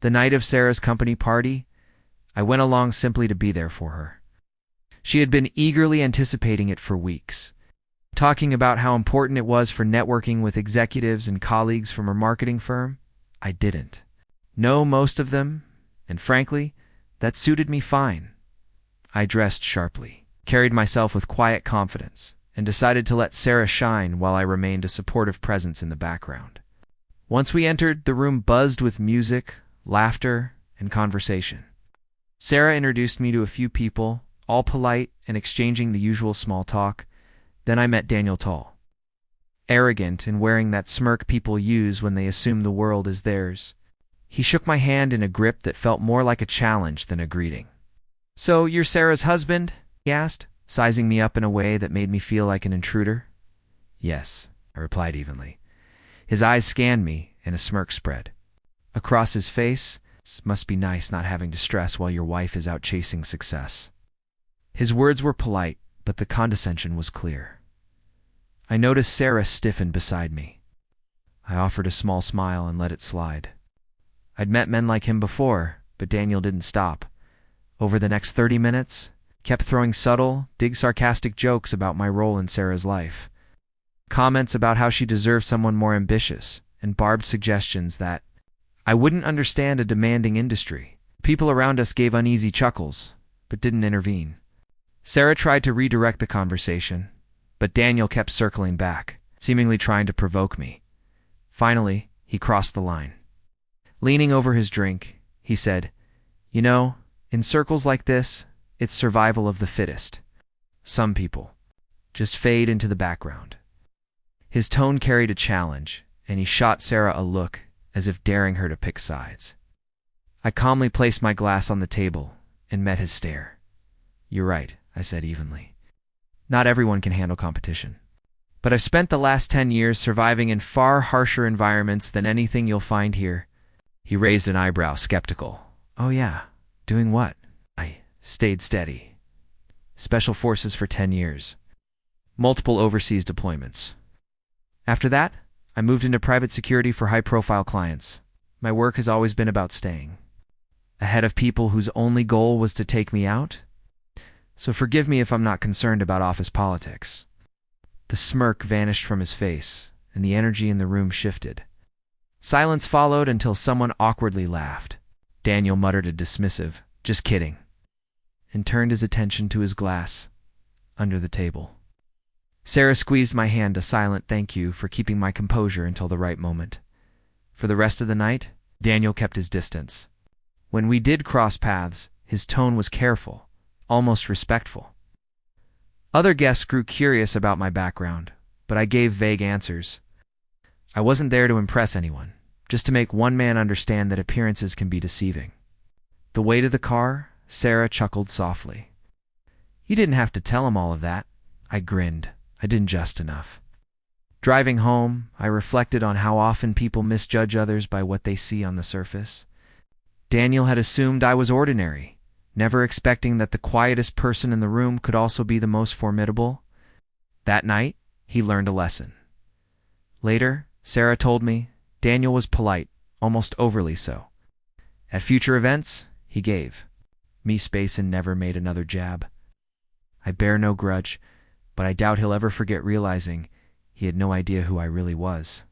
The night of Sarah's company party, I went along simply to be there for her. She had been eagerly anticipating it for weeks, talking about how important it was for networking with executives and colleagues from her marketing firm. I didn't know most of them, and frankly, that suited me fine. I dressed sharply, carried myself with quiet confidence, and decided to let Sarah shine while I remained a supportive presence in the background. Once we entered, the room buzzed with music, laughter, and conversation. Sarah introduced me to a few people, all polite and exchanging the usual small talk. Then I met Daniel Tall. Arrogant and wearing that smirk people use when they assume the world is theirs. He shook my hand in a grip that felt more like a challenge than a greeting. "So, you're Sarah's husband?" he asked, sizing me up in a way that made me feel like an intruder. "Yes," I replied evenly. His eyes scanned me, and a smirk spread across his face. "Must be nice not having to stress while your wife is out chasing success." His words were polite, but the condescension was clear. I noticed Sarah stiffen beside me. I offered a small smile and let it slide. I'd met men like him before, but Daniel didn't stop. Over the next 30 minutes, kept throwing subtle, sarcastic jokes about my role in Sarah's life. Comments about how she deserved someone more ambitious, and barbed suggestions that I wouldn't understand a demanding industry. People around us gave uneasy chuckles, but didn't intervene. Sarah tried to redirect the conversation, but Daniel kept circling back, seemingly trying to provoke me. Finally, he crossed the line. Leaning over his drink, he said, "You know, in circles like this, it's survival of the fittest. Some people just fade into the background." His tone carried a challenge, and he shot Sarah a look as if daring her to pick sides. I calmly placed my glass on the table and met his stare. "You're right," I said evenly. "Not everyone can handle competition. But I've spent the last 10 years surviving in far harsher environments than anything you'll find here." He raised an eyebrow, skeptical. "Oh yeah, doing what?" I stayed steady. "Special forces for 10 years. Multiple overseas deployments. After that, I moved into private security for high-profile clients. My work has always been about staying ahead of people whose only goal was to take me out. So forgive me if I'm not concerned about office politics." The smirk vanished from his face, and the energy in the room shifted. Silence followed until someone awkwardly laughed. Daniel muttered a dismissive, "Just kidding," and turned his attention to his glass under the table. Sarah squeezed my hand, a silent thank you for keeping my composure until the right moment. For the rest of the night, Daniel kept his distance. When we did cross paths, his tone was careful, almost respectful. Other guests grew curious about my background, but I gave vague answers. I wasn't there to impress anyone, just to make one man understand that appearances can be deceiving. The way to the car, Sarah chuckled softly. "You didn't have to tell him all of that." I grinned. I didn't just enough. Driving home, I reflected on how often people misjudge others by what they see on the surface. Daniel had assumed I was ordinary, never expecting that the quietest person in the room could also be the most formidable. That night, he learned a lesson. Later, Sarah told me Daniel was polite, almost overly so. At future events, he gave me space and never made another jab. I bear no grudge, but I doubt he'll ever forget realizing he had no idea who I really was.